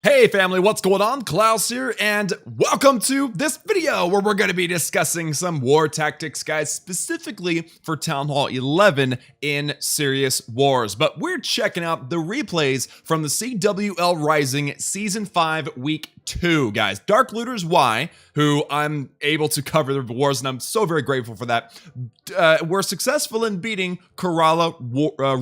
Hey family, what's going on? Klaus here, and welcome to this video where we're going to be discussing some war tactics, guys, specifically for Town Hall 11 in Serious Wars. But we're checking out the replays from the CWL Rising Season 5 Week 2, guys. Dark Looters Y, who I'm able to cover the wars, and I'm so very grateful for that, were successful in beating Kerala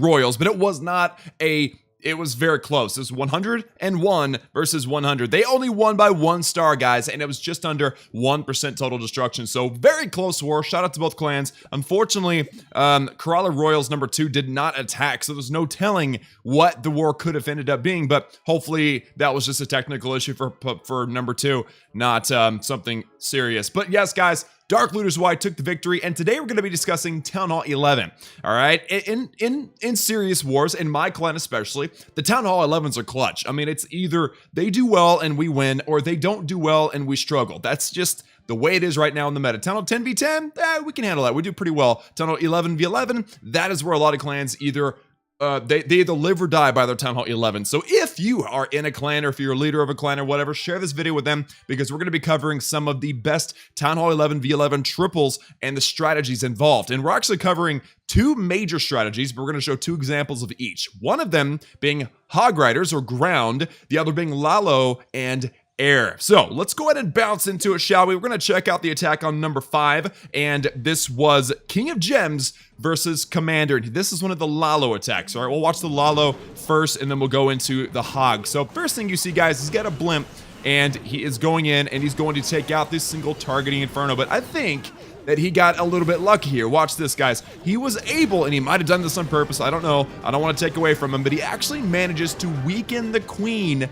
Royals, but it was not It was very close. It was 101 versus 100. They only won by 1 star, guys, and it was just under 1% total destruction. So very close war. Shout out to both clans. Unfortunately, Kerala Royals number 2 did not attack, so there's no telling what the war could have ended up being, but hopefully that was just a technical issue for number 2, not something serious. But yes, guys, Dark Looters Y took the victory, and today we're going to be discussing Town Hall 11. All right, in Serious Wars, in my clan especially, the Town Hall 11s are clutch. I mean, it's either they do well and we win, or they don't do well and we struggle. That's just the way it is right now in the meta. Town Hall 10v10, we can handle that. We do pretty well. Town Hall 11v11, that is where a lot of clans either they either live or die by their Town Hall 11. So if you are in a clan, or if you're a leader of a clan or whatever, share this video with them, because we're going to be covering some of the best Town Hall 11 v11 triples and the strategies involved. And we're actually covering 2 major strategies, but we're going to show 2 examples of each. One of them being Hog Riders or ground, the other being Lalo and air. So let's go ahead and bounce into it, shall we? We're going to check out the attack on number 5, and this was King of Gems versus Commander. This is one of the Lalo attacks. All right, we'll watch the Lalo first, and then we'll go into the Hog. So first thing you see, guys, he's got a blimp, and he is going in, and he's going to take out this single targeting Inferno, but I think that he got a little bit lucky here. Watch this, guys. He was able, and he might have done this on purpose, I don't know, I don't want to take away from him, but he actually manages to weaken the Queen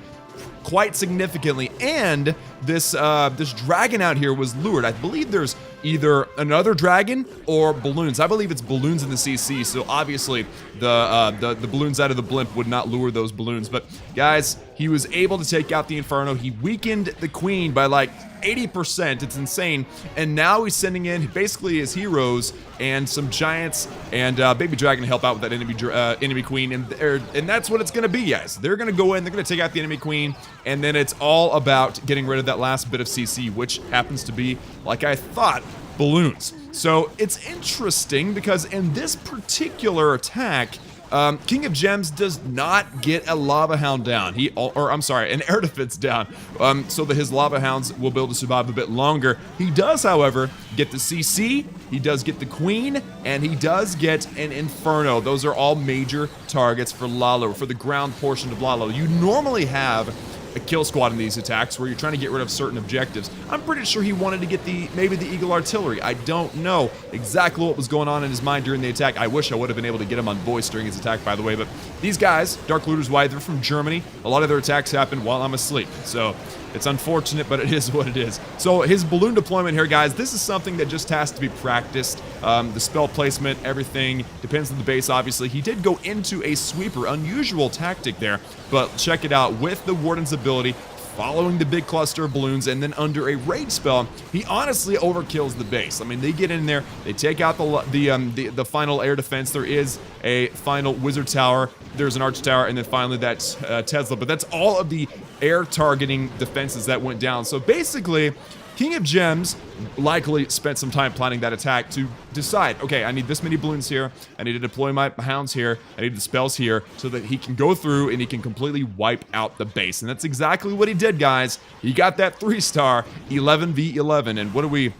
quite significantly, and this dragon out here was lured. I believe there's either another dragon or balloons. I believe it's balloons in the CC, so obviously the balloons out of the blimp would not lure those balloons. But guys, he was able to take out the Inferno. He weakened the Queen by like 80%. It's insane. And now he's sending in basically his heroes and some giants and baby dragon to help out with that enemy queen, and that's what it's gonna be, guys. They're gonna go in, they're gonna take out the enemy queen, and then it's all about getting rid of that last bit of CC, which happens to be, like I thought, balloons. So it's interesting because in this particular attack, King of Gems does not get a Lava Hound down. An Air Defense down, so that his Lava Hounds will be able to survive a bit longer. He does, however, get the CC, he does get the Queen, and he does get an Inferno. Those are all major targets for Lalo, for the ground portion of Lalo. You normally have a kill squad in these attacks where you're trying to get rid of certain objectives. I'm pretty sure he wanted to get maybe the Eagle Artillery. I don't know exactly what was going on in his mind during the attack. I wish I would have been able to get him on voice during his attack, by the way, but these guys, Dark Looters Y, they're from Germany. A lot of their attacks happen while I'm asleep, so it's unfortunate, but it is what it is. So his balloon deployment here, guys, this is something that just has to be practiced. The spell placement, everything depends on the base, obviously. He did go into a sweeper, unusual tactic there, but check it out. With the Warden's ability, following the big cluster of balloons, and then under a rage spell, he honestly overkills the base. I mean, they get in there, they take out the final air defense. There is a final wizard tower, there's an arch tower, and then finally that's Tesla. But that's all of the air targeting defenses that went down. So basically, King of Gems likely spent some time planning that attack to decide, okay, I need this many balloons here, I need to deploy my hounds here, I need the spells here, so that he can go through and he can completely wipe out the base. And that's exactly what he did, guys. He got that 3-star 11v11, and what do we...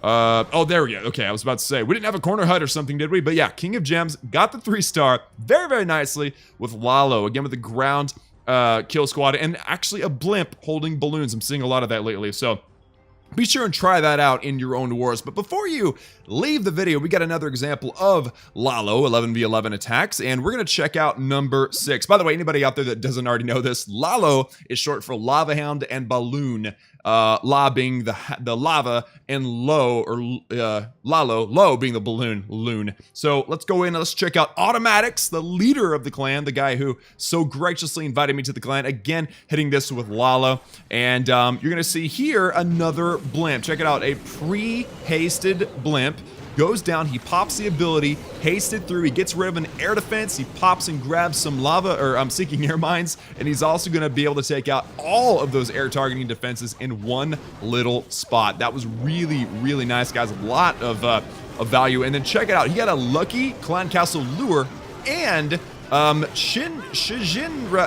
oh, there we go. Okay, I was about to say, we didn't have a corner hut or something, did we? But yeah, King of Gems got the 3-star very, very nicely with Lalo, again with the ground kill squad, and actually a blimp holding balloons. I'm seeing a lot of that lately, so be sure and try that out in your own wars. But before you leave the video, we got another example of Lalo 11v11 attacks, and we're going to check out number 6. By the way, anybody out there that doesn't already know this, Lalo is short for Lava Hound and Balloon. La being the lava, and Lalo being the balloon, loon. So let's go in and let's check out Automatics, the leader of the clan, the guy who so graciously invited me to the clan. Again, hitting this with Lalo, and you're gonna see here another blimp. Check it out, a pre-hasted blimp. goes down, he pops the ability, hasted through, he gets rid of an air defense, he pops and grabs some lava, or seeking air mines, and he's also going to be able to take out all of those air targeting defenses in one little spot. That was really, really nice, guys. A lot of value. And then check it out, he got a lucky Clan Castle lure, and Shijin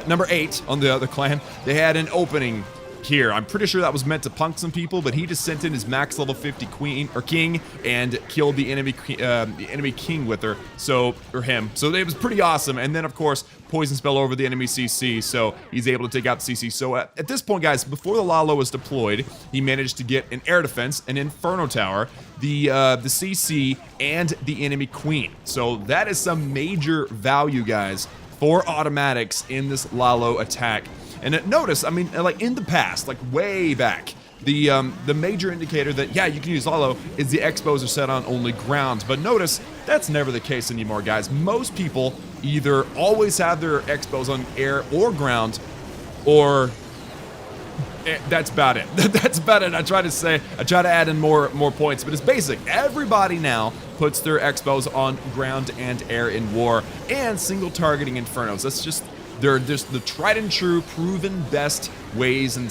number 8 on the other clan, they had an opening here. I'm pretty sure that was meant to punk some people, but he just sent in his max level 50 queen or king and killed the enemy king with her, or him. So it was pretty awesome. And then of course poison spell over the enemy CC, so he's able to take out the CC. So at this point, guys, before the Lalo was deployed, he managed to get an air defense, an inferno tower, the CC, and the enemy queen. So that is some major value, guys, for automatics in this Lalo attack. And notice, I mean, like in the past, like way back, the major indicator that, yeah, you can use Lalo is the expos are set on only ground. But notice, that's never the case anymore, guys. Most people either always have their expos on air or ground, or that's about it. That's about it. I try to add in more points, but it's basic. Everybody now puts their expos on ground and air in war, and single targeting infernos. That's just, they're just the tried and true, proven best ways and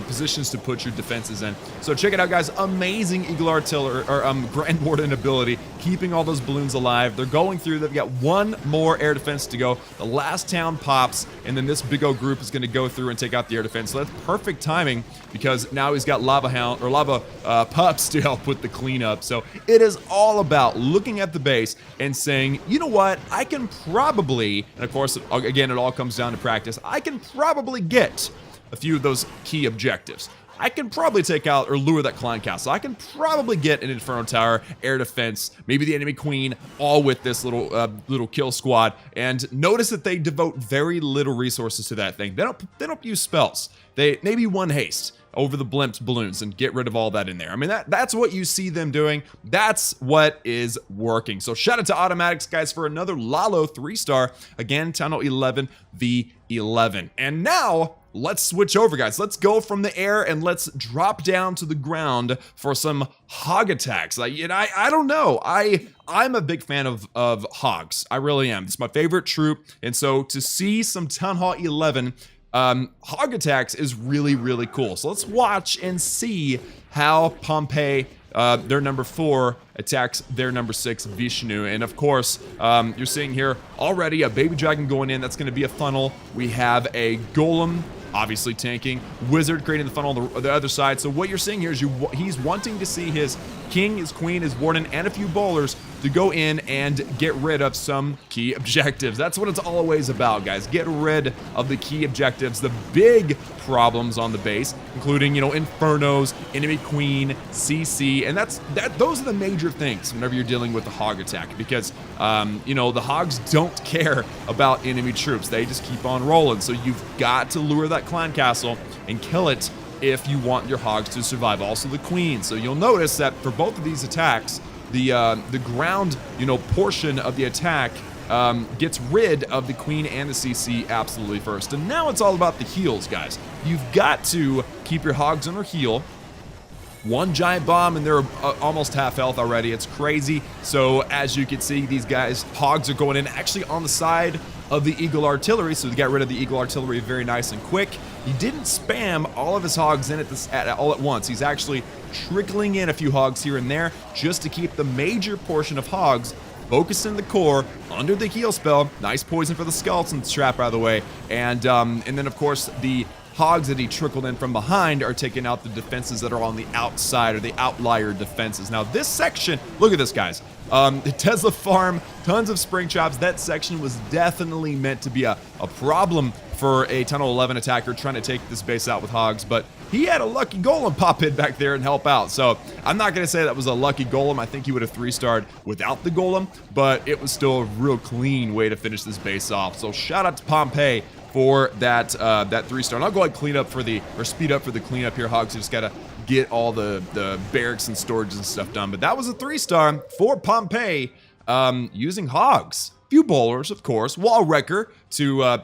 positions to put your defenses in. So check it out, guys. Amazing Eagle Artillery, or Grand Warden ability, keeping all those balloons alive. They're going through. They've got one more air defense to go. The last town pops, and then this big old group is going to go through and take out the air defense. So that's perfect timing, because now he's got lava pups to help with the cleanup. So it is all about looking at the base and saying, you know what, I can probably, and of course, again, it all comes down to practice, I can probably get a few of those key objectives. I can probably take out or lure that Clan Castle. I can probably get an Inferno Tower, air defense, maybe the enemy queen, all with this little kill squad. And notice that they devote very little resources to that thing. They don't use spells. They maybe one haste over the blimp's balloons and get rid of all that in there. I mean, that's what you see them doing. That's what is working. So shout out to Automatics, guys, for another Lalo 3-star. Again, Town Hall 11 v11. And now let's switch over, guys. Let's go from the air and let's drop down to the ground for some hog attacks. Like, you know, I don't know. I'm a big fan of hogs. I really am. It's my favorite troop. And so to see some Town Hall 11 hog attacks is really, really cool. So let's watch and see how Pompeii, their number 4, attacks their number 6, Vishnu. And of course, you're seeing here already a baby dragon going in. That's going to be a funnel. We have a golem, obviously tanking, wizard creating the funnel on the other side. So what you're seeing here is he's wanting to see his king, his queen, his warden, and a few bowlers to go in and get rid of some key objectives. That's what it's always about, guys. Get rid of the key objectives, the big problems on the base, including, you know, infernos, enemy queen, CC, and those are the major things whenever you're dealing with the hog attack, because you know, the hogs don't care about enemy troops. They just keep on rolling. So you've got to lure that clan castle and kill it if you want your hogs to survive. Also the queen. So you'll notice that for both of these attacks, the ground, you know, portion of the attack gets rid of the queen and the CC absolutely first. And now it's all about the heals, guys. You've got to keep your hogs on their heal. One giant bomb and they're almost half health already. It's crazy. So as you can see, these guys, hogs are going in actually on the side of the Eagle Artillery, so they got rid of the Eagle Artillery very nice and quick. He didn't spam all of his hogs in all at once. He's actually trickling in a few hogs here and there just to keep the major portion of hogs focused in the core under the heal spell. Nice poison for the skeleton trap, by the way. And then of course the hogs that he trickled in from behind are taking out the defenses that are on the outside, or the outlier defenses. Now this section, look at this, guys. The Tesla farm, tons of spring traps. That section was definitely meant to be a problem for a Tunnel 11 attacker trying to take this base out with hogs, but he had a lucky golem pop in back there and help out. So I'm not going to say that was a lucky golem. I think he would have 3-starred without the golem, but it was still a real clean way to finish this base off. So shout out to Pompeii for that 3-star. And I'll go ahead and clean up or speed up for the cleanup here, hogs. You just gotta get all the barracks and storages and stuff done. But that was a 3-star for Pompeii using hogs. few bowlers, of course, wall wrecker to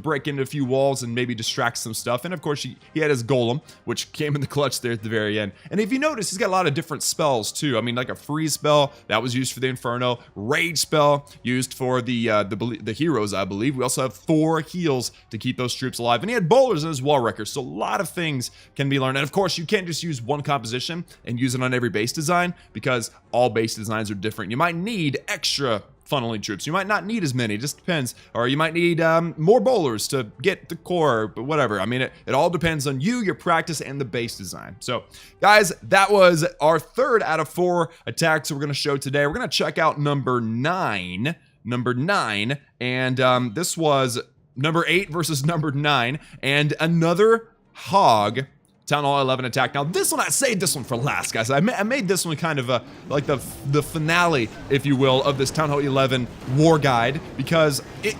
break into a few walls and maybe distract some stuff. And of course, he had his golem, which came in the clutch there at the very end. And if you notice, he's got a lot of different spells too. I mean, like a freeze spell that was used for the Inferno, rage spell used for the heroes, I believe. We also have 4 heals to keep those troops alive, and he had bowlers in his wall wrecker. So a lot of things can be learned. And of course, you can't just use one composition and use it on every base design, because all base designs are different. You might need extra funneling troops. You might not need as many, it just depends. Or you might need more bowlers to get the core, but whatever. I mean, it all depends on you, your practice, and the base design. So guys, that was our 3rd out of 4 attacks we're going to show today. We're going to check out number 9, and this was number 8 versus number 9, and another Hog Town Hall 11 attack. Now this one, I saved this one for last, guys. I made this one kind of like the finale, if you will, of this Town Hall 11 war guide, because it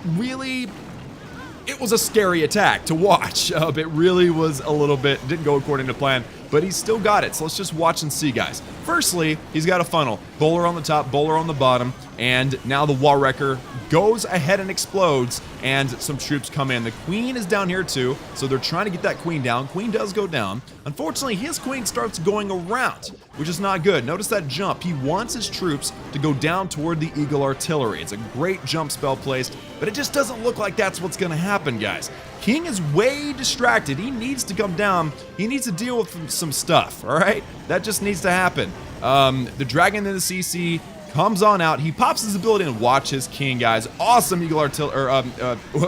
was a scary attack to watch. It really was a little bit, didn't go according to plan, but he still got it. So let's just watch and see, guys. Firstly, he's got a funnel. Bowler on the top, bowler on the bottom, and now the wall wrecker goes ahead and explodes, and some troops come in. The queen is down here too, so they're trying to get that queen down. Queen does go down. Unfortunately, his queen starts going around, which is not good. Notice that jump. He wants his troops to go down toward the Eagle Artillery. It's a great jump spell placed, but it just doesn't look like that's what's going to happen, guys. King is way distracted. He needs to come down. He needs to deal with some stuff, all right? That just needs to happen. The dragon in the CC comes on out. He pops his ability and watch his king, guys. Awesome Eagle Artillery,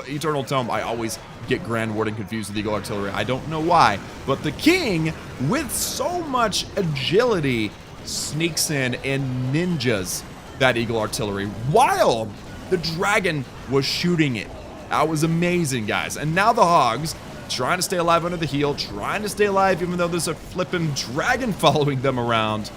Eternal Tome. I always get Grand Warden confused with Eagle Artillery. I don't know why, but the king, with so much agility, sneaks in and ninjas that Eagle Artillery while the dragon was shooting it. That was amazing, guys. And now the Hogs trying to stay alive under the heel, trying to stay alive even though there's a flippin' dragon following them around.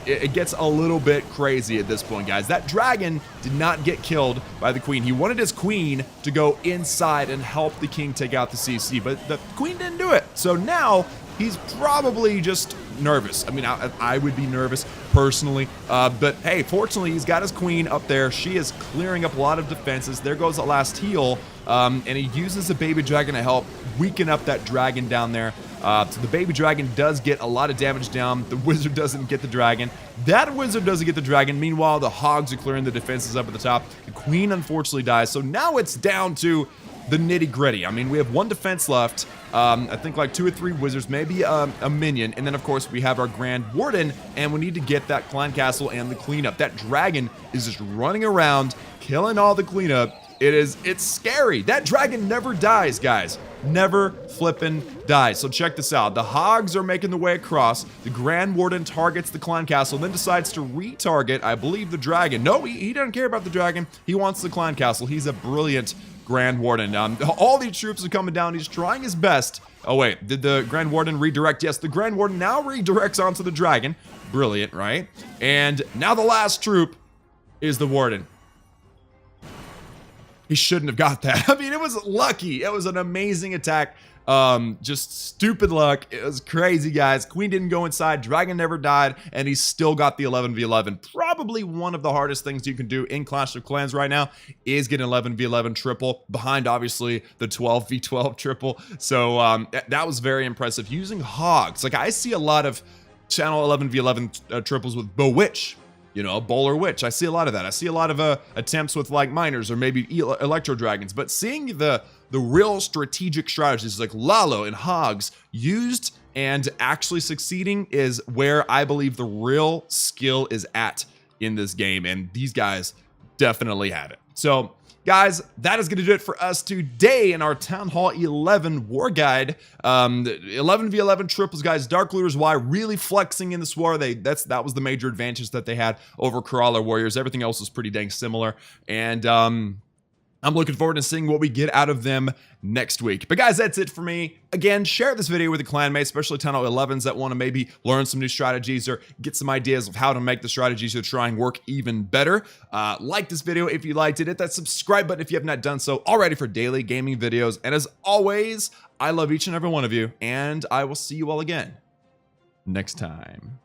It gets a little bit crazy at this point, guys. That dragon did not get killed by the queen. He wanted his queen to go inside and help the king take out the CC, but the queen didn't do it. So now he's probably just nervous. I mean, I would be nervous personally, but hey, fortunately, he's got his queen up there. She is clearing up a lot of defenses. There goes the last heal, and he uses the baby dragon to help weaken up that dragon down there. So the baby dragon does get a lot of damage down. The wizard doesn't get the dragon. That wizard doesn't get the dragon. Meanwhile, the Hogs are clearing the defenses up at the top. The queen unfortunately dies. So now it's down to the nitty gritty. I mean, we have 1 defense left. I think like 2 or 3 wizards, maybe a minion. And then of course we have our Grand Warden, and we need to get that clan castle and the cleanup. That dragon is just running around, killing all the cleanup. It's scary. That dragon never dies, guys. Never flippin' dies. So check this out. The Hogs are making the way across. The Grand Warden targets the clan castle, then decides to retarget, I believe, the dragon. No, he doesn't care about the dragon. He wants the clan castle. He's a brilliant Grand Warden. All these troops are coming down. He's trying his best. Oh wait, did the Grand Warden redirect? Yes, the Grand Warden now redirects onto the dragon. Brilliant, right? And now the last troop is the Warden. He shouldn't have got that. I mean, it was lucky. It was an amazing attack. Just stupid luck. It was crazy, guys. Queen didn't go inside. Dragon never died. And he still got the 11v11. Probably one of the hardest things you can do in Clash of Clans right now is get an 11v11 triple behind, obviously, the 12v12 triple. So that was very impressive. Using Hogs. Like, I see a lot of channel 11v11 triples with Bewitch. You know, Bowler Witch. I see a lot of that. I see a lot of attempts with like miners or maybe electro dragons. But seeing the real strategic strategies like Lalo and Hogs used and actually succeeding is where I believe the real skill is at in this game. And these guys definitely have it. So guys, that is going to do it for us today in our Town Hall 11 War Guide. 11v11 triples, guys. Dark Looters Y really flexing in this war. That was the major advantage that they had over Crawler Warriors. Everything else was pretty dang similar. And I'm looking forward to seeing what we get out of them next week. But guys, that's it for me. Again, share this video with a clanmate, especially Town Hall 11s that want to maybe learn some new strategies or get some ideas of how to make the strategies you're trying work even better. Like this video if you liked it. Hit that subscribe button if you have not done so already for daily gaming videos. And as always, I love each and every one of you, and I will see you all again next time.